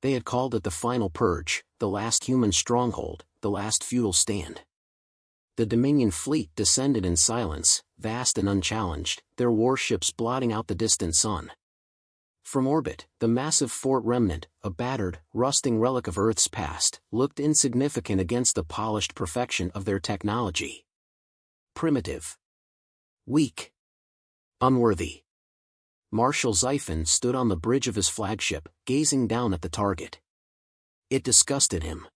They had called it the final purge, the last human stronghold, the last feudal stand. The Dominion fleet descended in silence, vast and unchallenged, their warships blotting out the distant sun. From orbit, the massive Fort Remnant, a battered, rusting relic of Earth's past, looked insignificant against the polished perfection of their technology. Primitive. Weak. Unworthy. Marshal Xiphon stood on the bridge of his flagship, gazing down at the target. It disgusted him.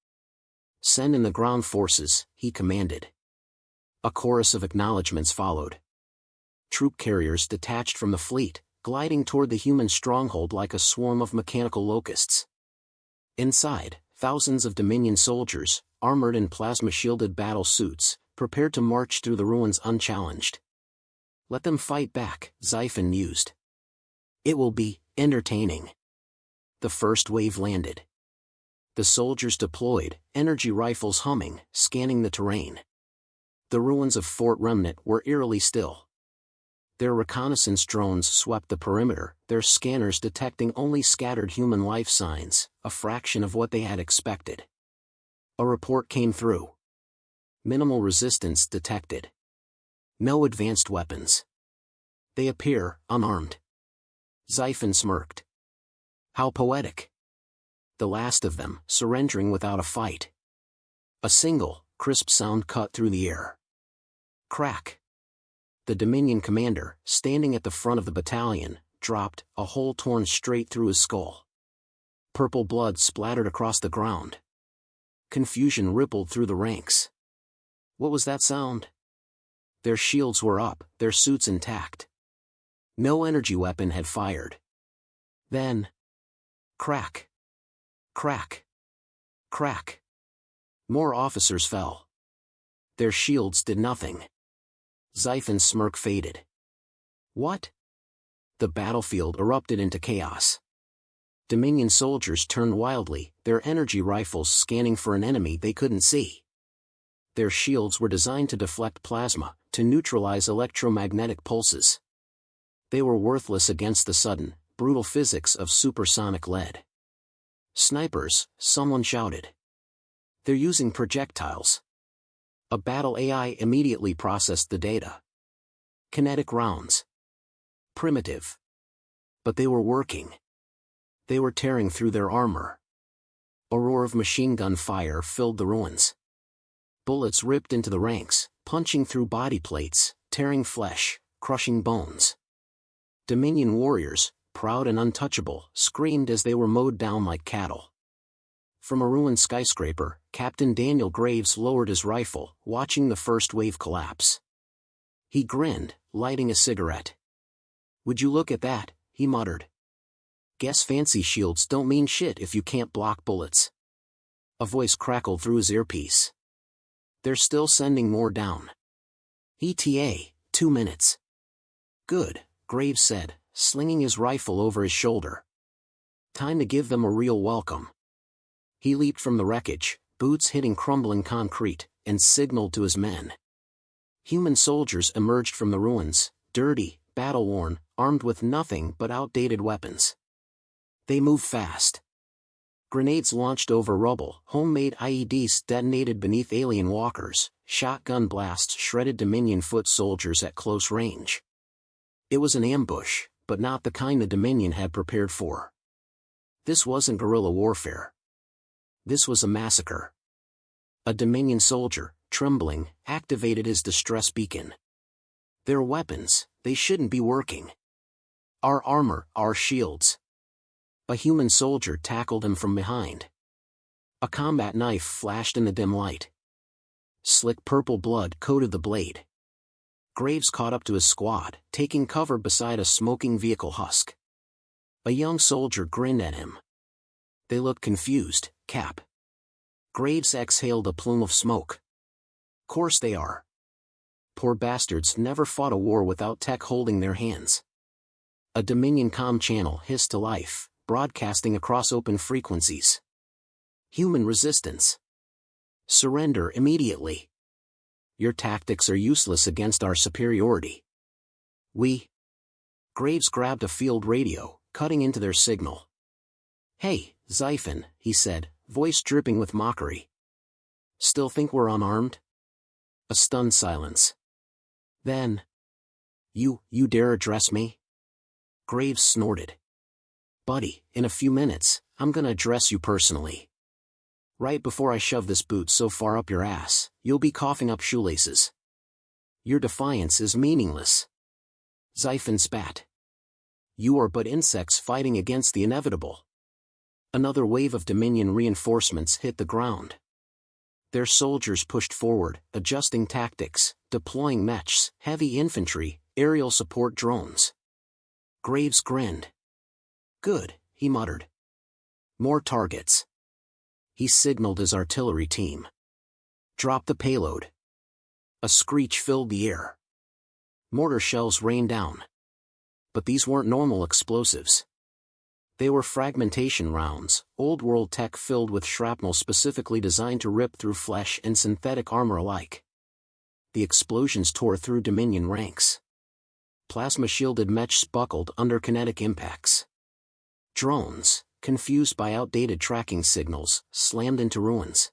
"Send in the ground forces," he commanded. A chorus of acknowledgments followed. Troop carriers detached from the fleet, gliding toward the human stronghold like a swarm of mechanical locusts. Inside, thousands of Dominion soldiers, armored in plasma-shielded battle suits, prepared to march through the ruins unchallenged. "Let them fight back," Xiphon mused. "It will be entertaining." The first wave landed. The soldiers deployed, energy rifles humming, scanning the terrain. The ruins of Fort Remnant were eerily still. Their reconnaissance drones swept the perimeter, their scanners detecting only scattered human life signs, a fraction of what they had expected. A report came through. Minimal resistance detected. No advanced weapons. They appear unarmed. Xiphon smirked. How poetic. The last of them, surrendering without a fight. A single, crisp sound cut through the air. Crack. The Dominion commander, standing at the front of the battalion, dropped, a hole torn straight through his skull. Purple blood splattered across the ground. Confusion rippled through the ranks. What was that sound? Their shields were up, their suits intact. No energy weapon had fired. Then... crack. Crack. Crack. More officers fell. Their shields did nothing. Xiphon's smirk faded. What? The battlefield erupted into chaos. Dominion soldiers turned wildly, their energy rifles scanning for an enemy they couldn't see. Their shields were designed to deflect plasma, to neutralize electromagnetic pulses. They were worthless against the sudden, brutal physics of supersonic lead. Snipers, someone shouted. They're using projectiles. A battle AI immediately processed the data. Kinetic rounds. Primitive. But they were working. They were tearing through their armor. A roar of machine gun fire filled the ruins. Bullets ripped into the ranks, punching through body plates, tearing flesh, crushing bones. Dominion warriors, proud and untouchable, screamed as they were mowed down like cattle. From a ruined skyscraper, Captain Daniel Graves lowered his rifle, watching the first wave collapse. He grinned, lighting a cigarette. "Would you look at that?" he muttered. "Guess fancy shields don't mean shit if you can't block bullets." A voice crackled through his earpiece. "They're still sending more down. ETA, 2 minutes." "Good," Graves said, slinging his rifle over his shoulder. "Time to give them a real welcome." He leaped from the wreckage, boots hitting crumbling concrete, and signaled to his men. Human soldiers emerged from the ruins, dirty, battle-worn, armed with nothing but outdated weapons. They moved fast. Grenades launched over rubble, homemade IEDs detonated beneath alien walkers, shotgun blasts shredded Dominion foot soldiers at close range. It was an ambush, but not the kind the Dominion had prepared for. This wasn't guerrilla warfare. This was a massacre. A Dominion soldier, trembling, activated his distress beacon. Their weapons, they shouldn't be working. Our armor, our shields. A human soldier tackled him from behind. A combat knife flashed in the dim light. Slick purple blood coated the blade. Graves caught up to his squad, taking cover beside a smoking vehicle husk. A young soldier grinned at him. They looked confused, Cap. Graves exhaled a plume of smoke. Course they are. Poor bastards never fought a war without tech holding their hands. A Dominion comm channel hissed to life, broadcasting across open frequencies. Human resistance. Surrender immediately. Your tactics are useless against our superiority. Graves grabbed a field radio, cutting into their signal. Hey, Xiphon, he said, voice dripping with mockery. Still think we're unarmed? A stunned silence. Then. You dare address me? Graves snorted. Buddy, in a few minutes, I'm gonna address you personally. Right before I shove this boot so far up your ass, you'll be coughing up shoelaces. Your defiance is meaningless. Xiphon spat. You are but insects fighting against the inevitable. Another wave of Dominion reinforcements hit the ground. Their soldiers pushed forward, adjusting tactics, deploying mechs, heavy infantry, aerial support drones. Graves grinned. Good, he muttered. More targets. He signaled his artillery team. Drop the payload. A screech filled the air. Mortar shells rained down. But these weren't normal explosives. They were fragmentation rounds, old-world tech filled with shrapnel specifically designed to rip through flesh and synthetic armor alike. The explosions tore through Dominion ranks. Plasma-shielded mechs buckled under kinetic impacts. Drones, confused by outdated tracking signals, slammed into ruins.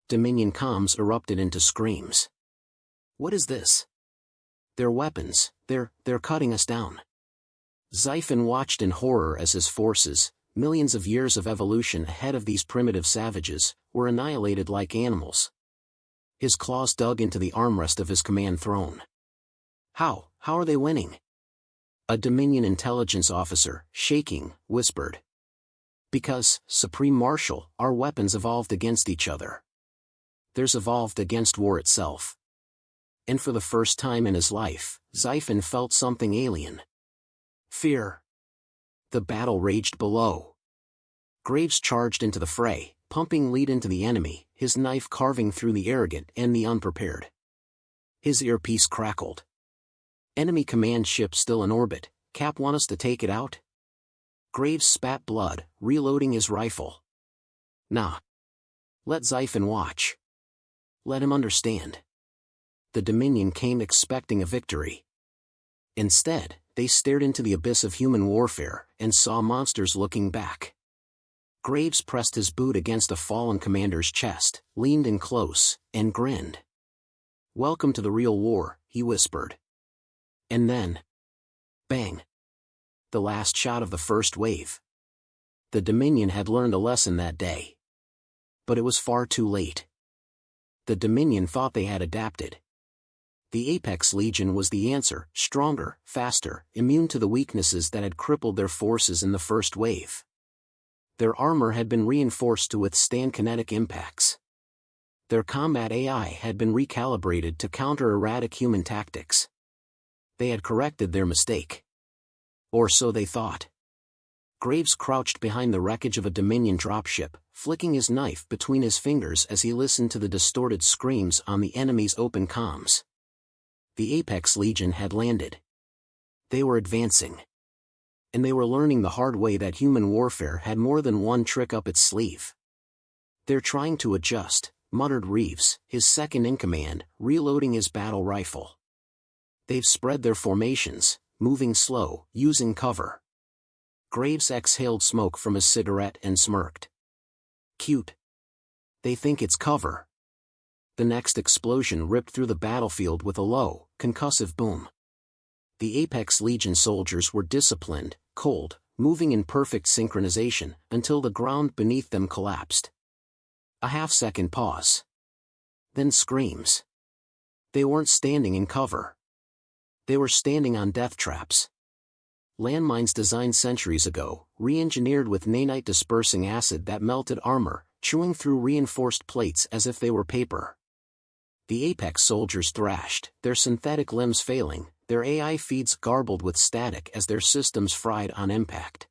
Dominion comms erupted into screams. What is this? Their weapons, they're cutting us down. Xiphon watched in horror as his forces, millions of years of evolution ahead of these primitive savages, were annihilated like animals. His claws dug into the armrest of his command throne. How are they winning? A Dominion intelligence officer, shaking, whispered. Because, Supreme Marshal, our weapons evolved against each other. Theirs evolved against war itself. And for the first time in his life, Xiphon felt something alien. Fear. The battle raged below. Graves charged into the fray, pumping lead into the enemy, his knife carving through the arrogant and the unprepared. His earpiece crackled. Enemy command ship still in orbit, Cap want us to take it out? Graves spat blood, reloading his rifle. Nah. Let Xiphon watch. Let him understand. The Dominion came expecting a victory. Instead, they stared into the abyss of human warfare, and saw monsters looking back. Graves pressed his boot against a fallen commander's chest, leaned in close, and grinned. Welcome to the real war, he whispered. And then... bang! The last shot of the first wave. The Dominion had learned a lesson that day. But it was far too late. The Dominion thought they had adapted. The Apex Legion was the answer, stronger, faster, immune to the weaknesses that had crippled their forces in the first wave. Their armor had been reinforced to withstand kinetic impacts. Their combat AI had been recalibrated to counter erratic human tactics. They had corrected their mistake. Or so they thought. Graves crouched behind the wreckage of a Dominion dropship, flicking his knife between his fingers as he listened to the distorted screams on the enemy's open comms. The Apex Legion had landed. They were advancing. And they were learning the hard way that human warfare had more than one trick up its sleeve. They're trying to adjust, muttered Reeves, his second-in-command, reloading his battle rifle. They've spread their formations, moving slow, using cover. Graves exhaled smoke from his cigarette and smirked. Cute. They think it's cover. The next explosion ripped through the battlefield with a low, concussive boom. The Apex Legion soldiers were disciplined, cold, moving in perfect synchronization, until the ground beneath them collapsed. A half-second pause. Then screams. They weren't standing in cover. They were standing on death traps. Landmines designed centuries ago, re-engineered with nanite dispersing acid that melted armor, chewing through reinforced plates as if they were paper. The Apex soldiers thrashed, their synthetic limbs failing, their AI feeds garbled with static as their systems fried on impact.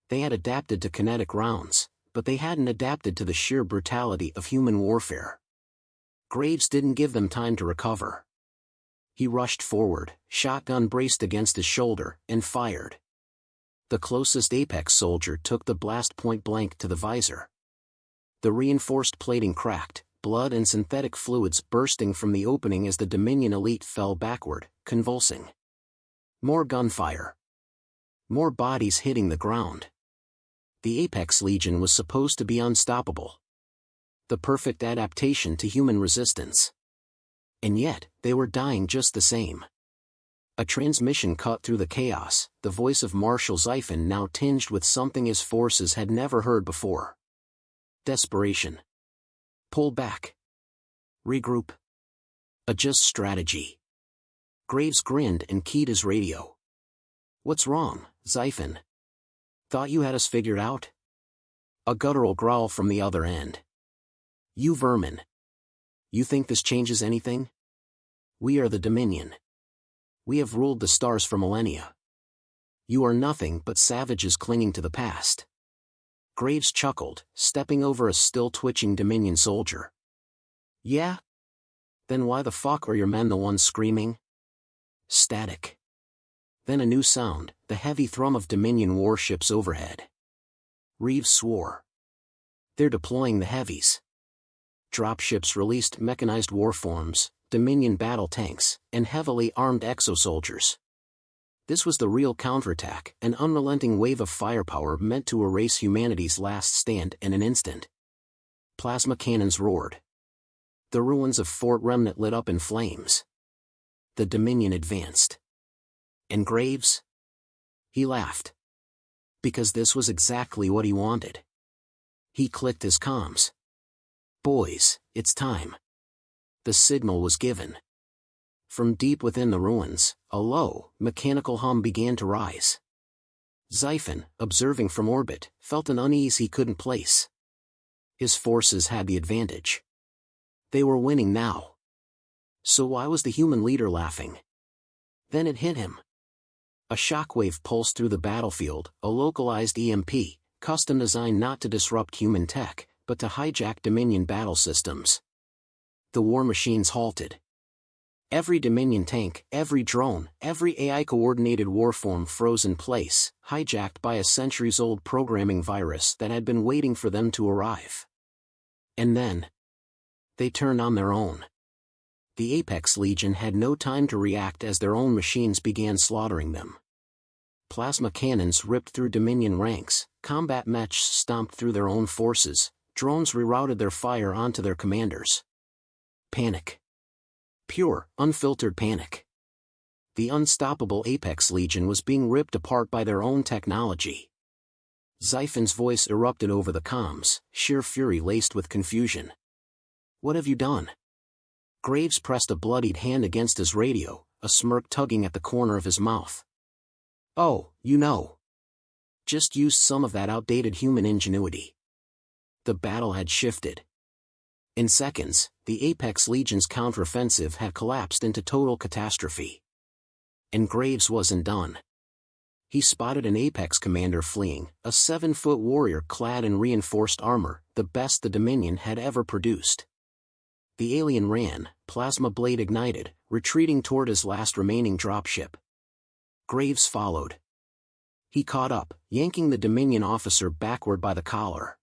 They had adapted to kinetic rounds, but they hadn't adapted to the sheer brutality of human warfare. Graves didn't give them time to recover. He rushed forward, shotgun braced against his shoulder, and fired. The closest Apex soldier took the blast point blank to the visor. The reinforced plating cracked, blood and synthetic fluids bursting from the opening as the Dominion elite fell backward, convulsing. More gunfire. More bodies hitting the ground. The Apex Legion was supposed to be unstoppable. The perfect adaptation to human resistance. And yet, they were dying just the same. A transmission cut through the chaos, the voice of Marshal Xifen now tinged with something his forces had never heard before. Desperation. Pull back. Regroup. Adjust strategy. Graves grinned and keyed his radio. What's wrong, Xifen? Thought you had us figured out? A guttural growl from the other end. You vermin. You think this changes anything? We are the Dominion. We have ruled the stars for millennia. You are nothing but savages clinging to the past. Graves chuckled, stepping over a still-twitching Dominion soldier. Yeah? Then why the fuck are your men the ones screaming? Static. Then a new sound, the heavy thrum of Dominion warships overhead. Reeves swore. They're deploying the heavies. Dropships released mechanized warforms, Dominion battle tanks, and heavily armed exosoldiers. This was the real counterattack, an unrelenting wave of firepower meant to erase humanity's last stand in an instant. Plasma cannons roared. The ruins of Fort Remnant lit up in flames. The Dominion advanced. And Graves? He laughed. Because this was exactly what he wanted. He clicked his comms. Boys, it's time. The signal was given. From deep within the ruins, a low, mechanical hum began to rise. Xifen, observing from orbit, felt an unease he couldn't place. His forces had the advantage. They were winning now. So why was the human leader laughing? Then it hit him. A shockwave pulsed through the battlefield, a localized EMP, custom designed not to disrupt human tech, but to hijack Dominion battle systems. The war machines halted. Every Dominion tank, every drone, every AI-coordinated warform froze in place, hijacked by a centuries-old programming virus that had been waiting for them to arrive. And then, they turned on their own. The Apex Legion had no time to react as their own machines began slaughtering them. Plasma cannons ripped through Dominion ranks, combat mechs stomped through their own forces, drones rerouted their fire onto their commanders. Panic. Pure, unfiltered panic. The unstoppable Apex Legion was being ripped apart by their own technology. Xifen's voice erupted over the comms, sheer fury laced with confusion. What have you done? Graves pressed a bloodied hand against his radio, a smirk tugging at the corner of his mouth. Oh, you know. Just used some of that outdated human ingenuity. The battle had shifted. In seconds, the Apex Legion's counteroffensive had collapsed into total catastrophe. And Graves wasn't done. He spotted an Apex commander fleeing, a 7-foot warrior clad in reinforced armor, the best the Dominion had ever produced. The alien ran, plasma blade ignited, retreating toward his last remaining dropship. Graves followed. He caught up, yanking the Dominion officer backward by the collar.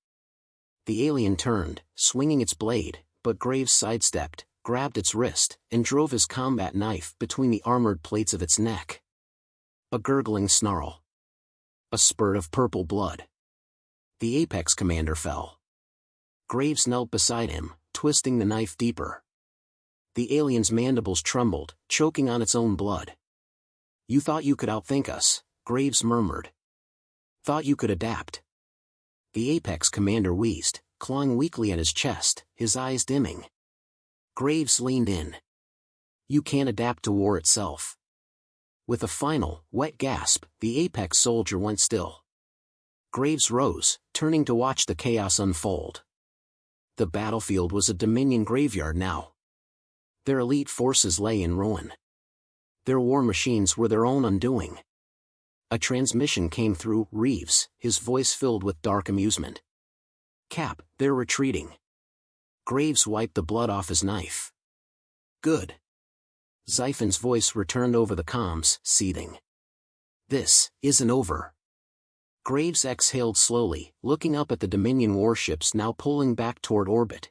The alien turned, swinging its blade, but Graves sidestepped, grabbed its wrist, and drove his combat knife between the armored plates of its neck. A gurgling snarl. A spurt of purple blood. The Apex commander fell. Graves knelt beside him, twisting the knife deeper. The alien's mandibles trembled, choking on its own blood. You thought you could outthink us, Graves murmured. Thought you could adapt. The Apex commander wheezed, clawing weakly at his chest, his eyes dimming. Graves leaned in. You can't adapt to war itself. With a final, wet gasp, the Apex soldier went still. Graves rose, turning to watch the chaos unfold. The battlefield was a Dominion graveyard now. Their elite forces lay in ruin. Their war machines were their own undoing. A transmission came through Reeves, his voice filled with dark amusement. Cap, they're retreating. Graves wiped the blood off his knife. Good. Xifen's voice returned over the comms, seething. This isn't over. Graves exhaled slowly, looking up at the Dominion warships now pulling back toward orbit.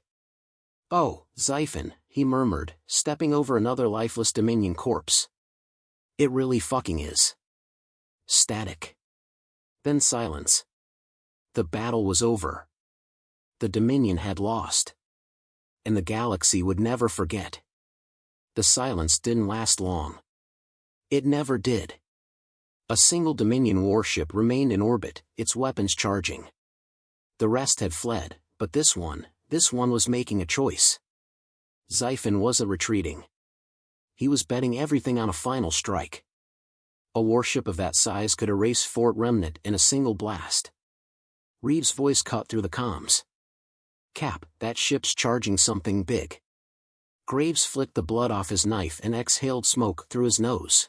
Oh, Xifen, he murmured, stepping over another lifeless Dominion corpse. It really fucking is. Static. Then silence. The battle was over. The Dominion had lost. And the galaxy would never forget. The silence didn't last long. It never did. A single Dominion warship remained in orbit, its weapons charging. The rest had fled, but this one was making a choice. Xiphon wasn't retreating. He was betting everything on a final strike. A warship of that size could erase Fort Remnant in a single blast. Reeves' voice cut through the comms. "Cap, that ship's charging something big." Graves flicked the blood off his knife and exhaled smoke through his nose.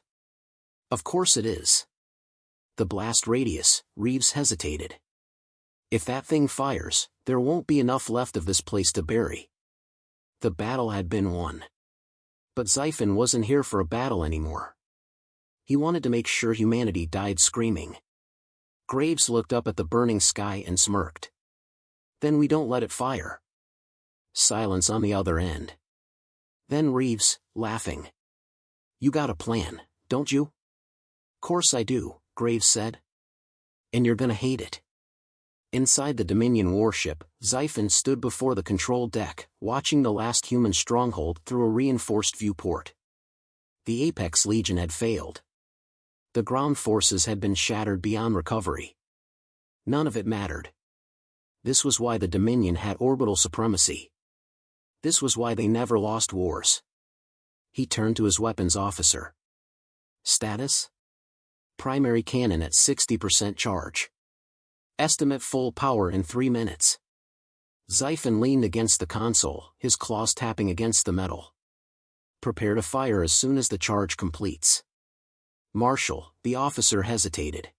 "Of course it is." "The blast radius," Reeves hesitated. "If that thing fires, there won't be enough left of this place to bury." The battle had been won. But Xiphon wasn't here for a battle anymore. He wanted to make sure humanity died screaming. Graves looked up at the burning sky and smirked. "Then we don't let it fire." Silence on the other end. Then Reeves, laughing. "You got a plan, don't you?" "Course I do," Graves said. "And you're gonna hate it." Inside the Dominion warship, Xiphon stood before the control deck, watching the last human stronghold through a reinforced viewport. The Apex Legion had failed. The ground forces had been shattered beyond recovery. None of it mattered. This was why the Dominion had orbital supremacy. This was why they never lost wars. He turned to his weapons officer. "Status? Primary cannon at 60% charge. Estimate full power in 3 minutes." Xiphon leaned against the console, his claws tapping against the metal. "Prepare to fire as soon as the charge completes." "Marshal," the officer hesitated.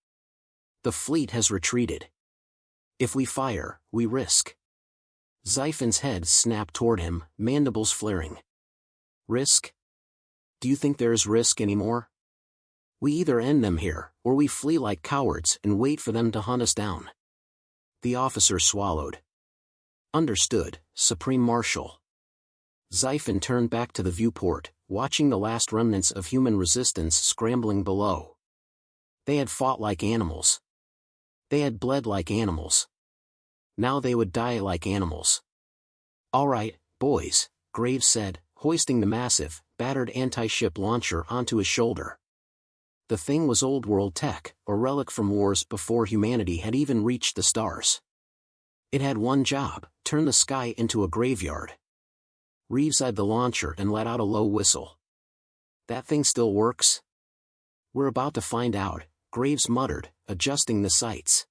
"The fleet has retreated. If we fire, we risk." Xiphon's head snapped toward him, mandibles flaring. "Risk? Do you think there is risk anymore? We either end them here, or we flee like cowards and wait for them to hunt us down." The officer swallowed. "Understood, Supreme Marshal." Xiphon turned back to the viewport, watching the last remnants of human resistance scrambling below. They had fought like animals. They had bled like animals. Now they would die like animals. "All right, boys," Graves said, hoisting the massive, battered anti-ship launcher onto his shoulder. The thing was old-world tech, a relic from wars before humanity had even reached the stars. It had one job: turn the sky into a graveyard. Reeves eyed the launcher and let out a low whistle. "That thing still works?" "We're about to find out," Graves muttered, adjusting the sights.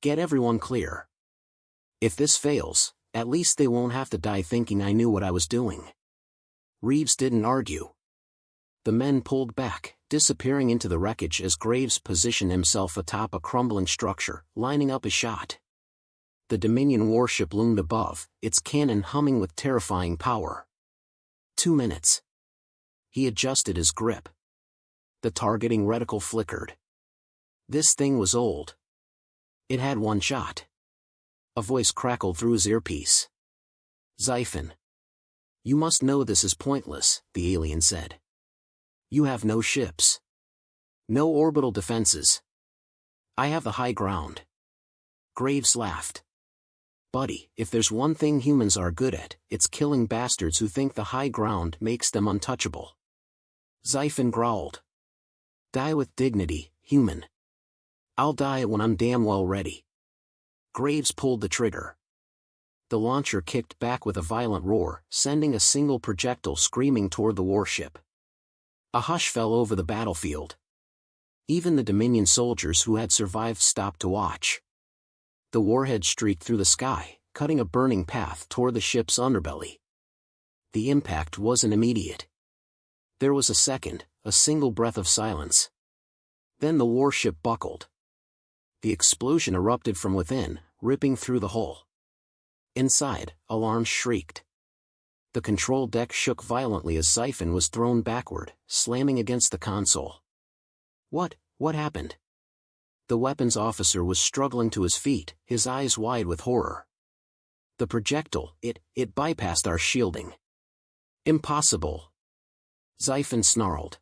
"Get everyone clear. If this fails, at least they won't have to die thinking I knew what I was doing." Reeves didn't argue. The men pulled back, disappearing into the wreckage as Graves positioned himself atop a crumbling structure, lining up a shot. The Dominion warship loomed above, its cannon humming with terrifying power. 2 minutes. He adjusted his grip. The targeting reticle flickered. This thing was old. It had one shot. A voice crackled through his earpiece. "Xiphon. You must know this is pointless," the alien said. "You have no ships. No orbital defenses. I have the high ground." Graves laughed. "Buddy, if there's one thing humans are good at, it's killing bastards who think the high ground makes them untouchable." Xiphon growled. "Die with dignity, human. I'll die when I'm damn well ready." Graves pulled the trigger. The launcher kicked back with a violent roar, sending a single projectile screaming toward the warship. A hush fell over the battlefield. Even the Dominion soldiers who had survived stopped to watch. The warhead streaked through the sky, cutting a burning path toward the ship's underbelly. The impact wasn't immediate. There was a second, a single breath of silence. Then the warship buckled. The explosion erupted from within, ripping through the hull. Inside, alarms shrieked. The control deck shook violently as Xiphon was thrown backward, slamming against the console. What happened?" The weapons officer was struggling to his feet, his eyes wide with horror. "The projectile, it bypassed our shielding." "Impossible." Xiphon snarled.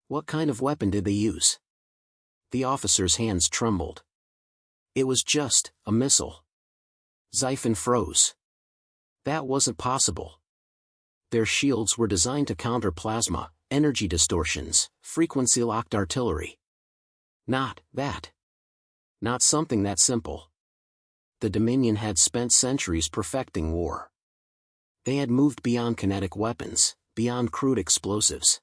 "What kind of weapon did they use?" The officer's hands trembled. It was just a missile. Xiphon froze. That wasn't possible. Their shields were designed to counter plasma, energy distortions, frequency-locked artillery. Not that. Not something that simple. The Dominion had spent centuries perfecting war. They had moved beyond kinetic weapons, beyond crude explosives.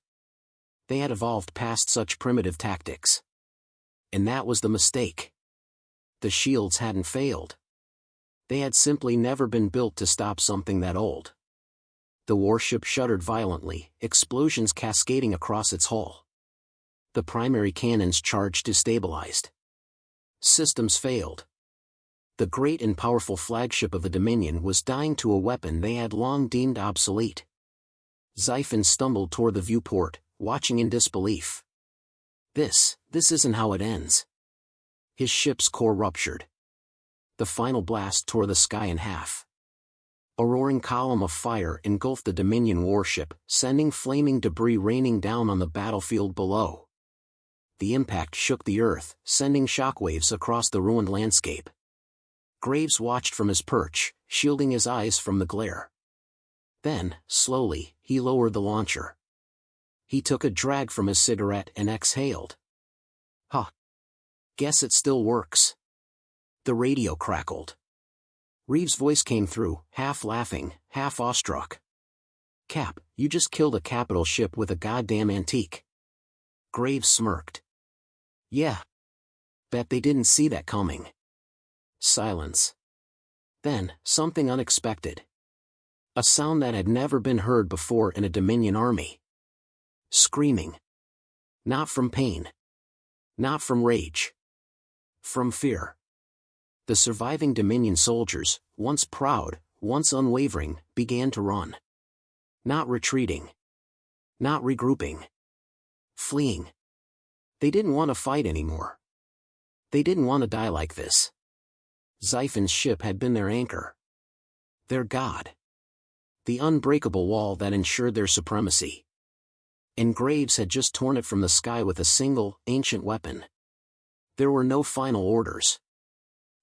They had evolved past such primitive tactics. And that was the mistake. The shields hadn't failed. They had simply never been built to stop something that old. The warship shuddered violently, explosions cascading across its hull. The primary cannons charged destabilized. Systems failed. The great and powerful flagship of the Dominion was dying to a weapon they had long deemed obsolete. Xiphon stumbled toward the viewport, watching in disbelief. This isn't how it ends. His ship's core ruptured. The final blast tore the sky in half. A roaring column of fire engulfed the Dominion warship, sending flaming debris raining down on the battlefield below. The impact shook the earth, sending shockwaves across the ruined landscape. Graves watched from his perch, shielding his eyes from the glare. Then, slowly, he lowered the launcher. He took a drag from his cigarette and exhaled. Huh. Guess it still works. The radio crackled. Reeves' voice came through, half laughing, half awestruck. Cap, you just killed a capital ship with a goddamn antique. Graves smirked. Yeah. Bet they didn't see that coming. Silence. Then, something unexpected. A sound that had never been heard before in a Dominion army. Screaming. Not from pain. Not from rage. From fear. The surviving Dominion soldiers, once proud, once unwavering, began to run. Not retreating. Not regrouping. Fleeing. They didn't want to fight anymore. They didn't want to die like this. Xiphon's ship had been their anchor. Their god. The unbreakable wall that ensured their supremacy. And Graves had just torn it from the sky with a single, ancient weapon. There were no final orders.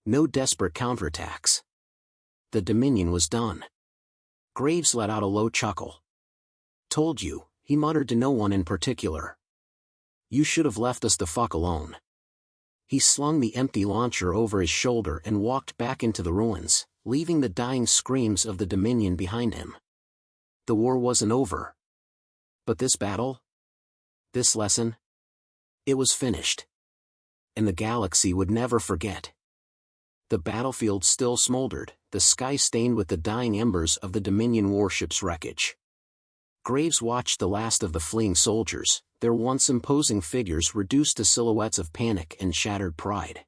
No desperate counterattacks. The Dominion was done. Graves let out a low chuckle. Told you, he muttered to no one in particular. You should have left us the fuck alone. He slung the empty launcher over his shoulder and walked back into the ruins, leaving the dying screams of the Dominion behind him. The war wasn't over. But this battle? This lesson? It was finished. And the galaxy would never forget. The battlefield still smoldered, the sky stained with the dying embers of the Dominion warship's wreckage. Graves watched the last of the fleeing soldiers, their once imposing figures reduced to silhouettes of panic and shattered pride.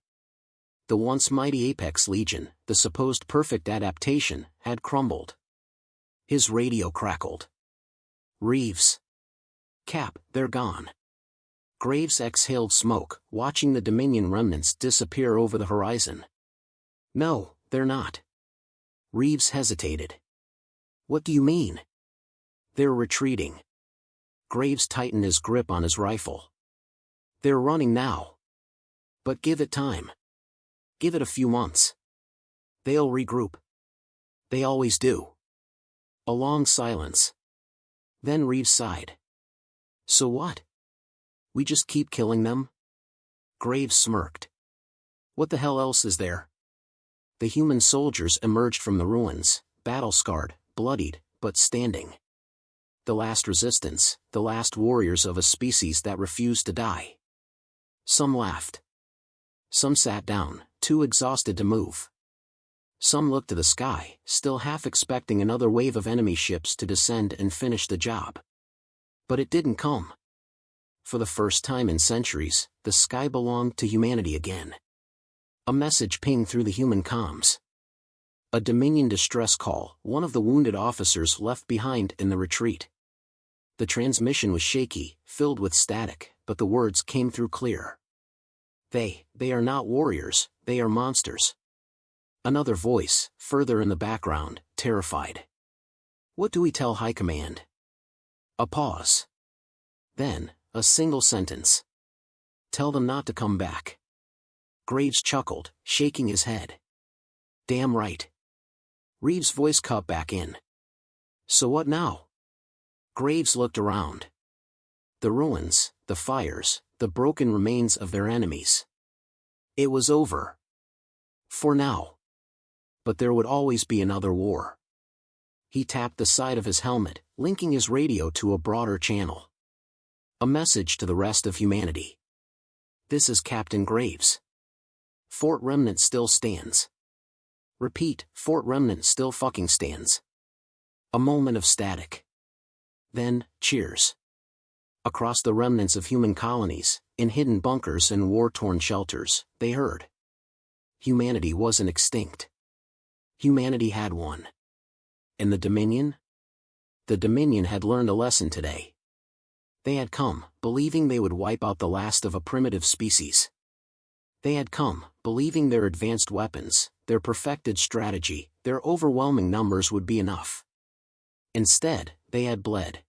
The once mighty Apex Legion, the supposed perfect adaptation, had crumbled. His radio crackled. Reeves. Cap, they're gone. Graves exhaled smoke, watching the Dominion remnants disappear over the horizon. No, they're not. Reeves hesitated. What do you mean? They're retreating. Graves tightened his grip on his rifle. They're running now. But give it time. Give it a few months. They'll regroup. They always do. A long silence. Then Reeves sighed. So what? We just keep killing them? Graves smirked. What the hell else is there? The human soldiers emerged from the ruins, battle-scarred, bloodied, but standing. The last resistance, the last warriors of a species that refused to die. Some laughed. Some sat down, too exhausted to move. Some looked to the sky, still half expecting another wave of enemy ships to descend and finish the job. But it didn't come. For the first time in centuries, the sky belonged to humanity again. A message pinged through the human comms. A Dominion distress call, one of the wounded officers left behind in the retreat. The transmission was shaky, filled with static, but the words came through clear. They are not warriors, they are monsters. Another voice, further in the background, terrified. What do we tell High Command? A pause. Then, a single sentence. Tell them not to come back. Graves chuckled, shaking his head. Damn right. Reeves' voice cut back in. So what now? Graves looked around. The ruins, the fires, the broken remains of their enemies. It was over. For now. But there would always be another war. He tapped the side of his helmet, linking his radio to a broader channel. A message to the rest of humanity. This is Captain Graves. Fort Remnant still stands. Repeat, Fort Remnant still fucking stands. A moment of static. Then, cheers. Across the remnants of human colonies, in hidden bunkers and war-torn shelters, they heard. Humanity wasn't extinct. Humanity had won. And the Dominion? The Dominion had learned a lesson today. They had come, believing they would wipe out the last of a primitive species. They had come, believing their advanced weapons, their perfected strategy, their overwhelming numbers would be enough. Instead, they had bled.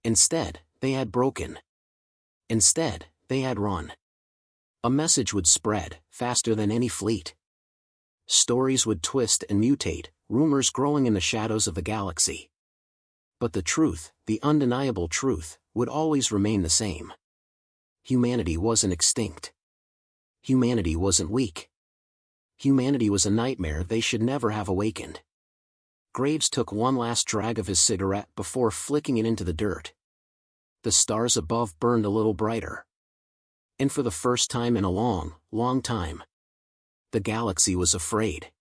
Instead, they had broken. Instead, they had run. A message would spread, faster than any fleet. Stories would twist and mutate, rumors growing in the shadows of the galaxy. But the truth, the undeniable truth, would always remain the same. Humanity wasn't extinct. Humanity wasn't weak. Humanity was a nightmare they should never have awakened. Graves took one last drag of his cigarette before flicking it into the dirt. The stars above burned a little brighter. And for the first time in a long, long time, the galaxy was afraid.